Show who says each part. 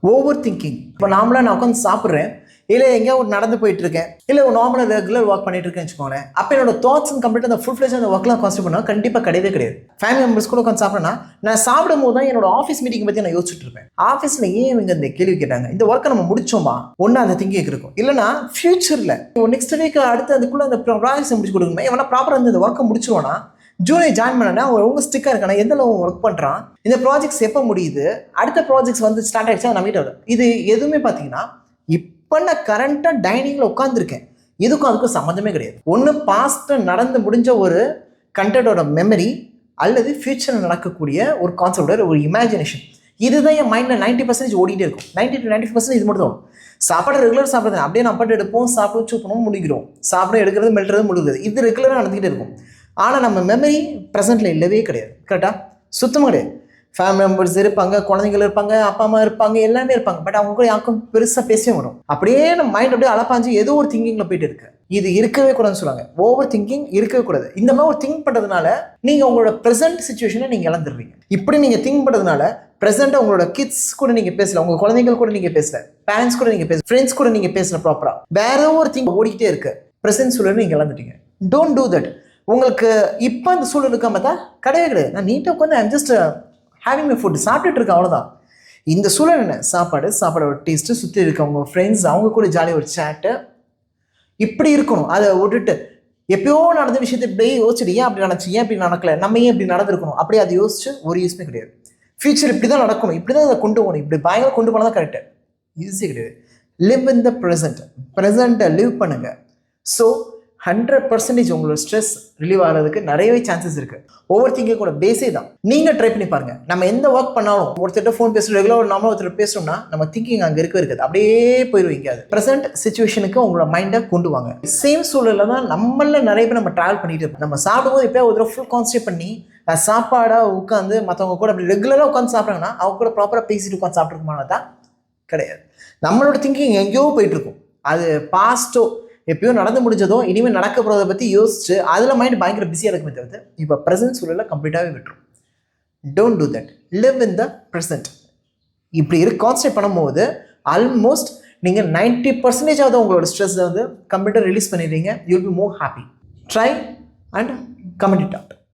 Speaker 1: Over thinking. இப்போ நார்மலாக நான் உட்காந்து சாப்பிட்றேன், இல்லை எங்கேயோ ஒரு நடந்து போயிட்டு இருக்கேன், இல்லை ஒரு நார்மலாக ரெகுலர் ஒர்க் பண்ணிட்டு இருக்கேன்னு வச்சுக்கோங்களேன். அப்போ என்னோட தாட்ஸ் கம்ப்ளீட்டாக அந்த ஃபுல் ஃப்ளெஜ் அந்த ஒர்க்லாம் கான்சென்ட் பண்ணால் கண்டிப்பாக கிடையவே கிடையாது. ஃபேமிலி மெம்பர்ஸ் கூட உட்காந்து சாப்பிட்றேன்னா நான் சாப்பிடும் போது தான் என்னோட ஆஃபீஸ் மீட்டிங் பற்றி நான் யோசிச்சுட்டு இருப்பேன். ஆஃபீஸில் ஏன் இவங்க இந்த கேள்வி கேட்டாங்க, இந்த ஒர்க்கை நம்ம முடிச்சோமா, ஒன்று அந்த திங்கிங் இருக்கும். இல்லைனா ஃபியூச்சரில் நெக்ஸ்ட் வீக் அடுத்து அதுக்குள்ளே அந்த ப்ராஜெக்ட்ஸை முடிச்சு கொடுக்கணுமே, எவனா ப்ராப்பராக இந்த ஒர்க்கை முடிச்சிருவானா, ஜூலை ஜாயின் பண்ணனா அவங்க ஸ்டிக்காக இருக்கானா, எந்த அளவு ஒர்க் பண்ணுறான், இந்த ப்ராஜெக்ட்ஸ் எப்போ முடியுது, அடுத்த ப்ராஜெக்ட்ஸ் வந்து ஸ்டார்ட் ஆகிடுச்சா நம்ம வீட்டில் இது எதுவுமே பார்த்தீங்கன்னா இப்போ நான் கரண்ட்டாக டைனிங்கில் உட்காந்துருக்கேன், இதுக்கும் அதுக்கும் சம்மந்தமே கிடையாது. ஒன்று பாஸ்ட்டில் நடந்து முடிஞ்ச ஒரு கண்டென்ட்டோட மெமரி அல்லது ஃபியூச்சரில் நடக்கக்கூடிய ஒரு கான்செப்டோட ஒரு இமேஜினேஷன். இதுதான் என் மைண்டில் 90% ஓடிட்டே இருக்கும். 90 to 95% இது மட்டும் தான். சாப்பாடு ரெகுலர் சாப்பிட்றது அப்படியே நம்ம பாட்டு எடுப்போம், சாப்பிட்டு சூப்பணும், முடிக்கிறோம், சாப்பிட எடுக்கிறது, மெல்றது, முழுகிறது, இது ரெகுலராக நடந்துகிட்டே இருக்கும். ஆனால் நம்ம மெமரி ப்ரெசென்ட்டில் இல்லவே கிடையாது. கரெக்டாக சுத்தமாக கிடையாது. ஃபேமிலி மெம்பர்ஸ் இருப்பாங்க, குழந்தைகள் இருப்பாங்க, அப்பா அம்மா இருப்பாங்க, எல்லாமே இருப்பாங்க. பட் அவங்க கூட யாருக்கும் பெருசாக பேசவே வரும். அப்படியே நம்ம மைண்ட் அப்படியே அலப்பாஞ்சு ஏதோ ஒரு திங்கிங்கில் போயிட்டு இருக்கு. இது இருக்கவே கூடாதுன்னு சொல்லுவாங்க. ஓவர் திங்கிங் இருக்கவே கூடாது. இந்த மாதிரி ஒரு திங்க் பண்ணுறதுனால நீங்கள் உங்களோட ப்ரெசென்ட் சுச்சுவேஷனை நீங்கள் இழந்துடுறீங்க. இப்படி நீங்கள் திங்க் பண்ணுறதுனால ப்ரெசென்ட்டாக உங்களோட கிட்ஸ் கூட நீங்கள் பேசல, உங்கள் குழந்தைகள் கூட நீங்கள் பேசல, பேரண்ட்ஸ் கூட நீங்கள் பேசல, ஃப்ரெண்ட்ஸ் கூட நீங்கள் பேசல, ப்ராப்பராக வேற ஒரு திங்க் ஓடிக்கிட்டே இருக்கு. ப்ரெசென்ட் சூழல் நீங்கள் இழந்துட்டீங்க. Don't do that. உங்களுக்கு இப்போ அந்த சூழல் இருக்காம பார்த்தா கிடையவே கிடையாது. நான் நீட்டாக உட்காந்து I'm just having my foot சாப்பிட்டுட்டு இருக்கேன், அவ்வளோதான். இந்த சூழல் என்ன, சாப்பாடோட டேஸ்ட்டு, சுற்றி இருக்கவங்க ஃப்ரெண்ட்ஸ் அவங்க கூட ஜாலியாக ஒரு சேட்டு, இப்படி இருக்கணும். அதை விட்டுட்டு எப்பயோ நடந்த விஷயத்தை இப்படியே யோசிச்சுட்டு ஏன் அப்படி நடந்துச்சு, ஏன் இப்படி நடக்கல, நம்ம ஏன் இப்படி நடந்திருக்கணும், அப்படியே அதை யோசிச்சு ஒரு யூஸ்மே கிடையாது. ஃபியூச்சர் இப்படி தான் நடக்கணும், இப்படி தான் அதை கொண்டு போகணும், இப்படி பயங்கர கொண்டு போனால் தான் கரெக்டு. ஈஸி கிடையாது. லிவ் இன் த ப்ரெசென்ட்டை லிவ் பண்ணுங்கள். ஸோ 100% உங்களோட ஸ்ட்ரெஸ் ரிலீவ் ஆகிறதுக்கு நிறையவே சான்சஸ் இருக்குது. ஓவர் திங்கிங் கூட பேஸே தான். நீங்கள் ட்ரை பண்ணி பாருங்கள். நம்ம எந்த ஒர்க் பண்ணாலும் ஒருத்தர் ஃபோன் பேசுகிறோம், ரெகுலர் ஒரு நார்மலாக ஒருத்தர் பேசுகிறோம்னா நம்ம திங்கிங் அங்கே இருக்காது, அப்படியே போயிடுவீங்க. அது ப்ரெசென்ட் சுச்சுவேஷனுக்கு உங்களோட மைண்டை கொண்டு வாங்க. சேம் சூழலில் தான் நம்மள நிறைய பேர் நம்ம ட்ராவல் பண்ணிட்டு இருப்போம். நம்ம சாப்பிடும்போது இப்போ ஒரு தடவை ஃபுல் கான்சன்ட்ரேட் பண்ணி சாப்பாடாக உட்காந்து மற்றவங்க கூட அப்படி ரெகுலராக உட்காந்து சாப்பிட்றாங்கன்னா அவங்க கூட ப்ராப்பராக பேசிட்டு உட்காந்து சாப்பிட்ருக்குமானு தான் கிடையாது. நம்மளோட திங்கிங் எங்கேயோ போயிட்டுருக்கும். அது பாஸ்ட்டோ எப்பயோ நடந்து முடிஞ்சதோ இனிமேல் நடக்க போகிறத பற்றி யோசிச்சு அதில் மைண்ட் பயங்கர பிஸியாக இருக்குமே தவிர்த்து இப்போ ப்ரெசென்ட் சூழலில் கம்ப்ளீட்டாகவே விட்டுரும். Don't do that. Live in the present. இப்படி கான்சன்ட்ரேட் பண்ணும்போது ஆல்மோஸ்ட் நீங்கள் 90% உங்களோட ஸ்ட்ரெஸ்ஸை வந்து கம்ப்ளீட்டாக ரிலீஸ் பண்ணிடுறீங்க. You will be more happy. Try and comment it out.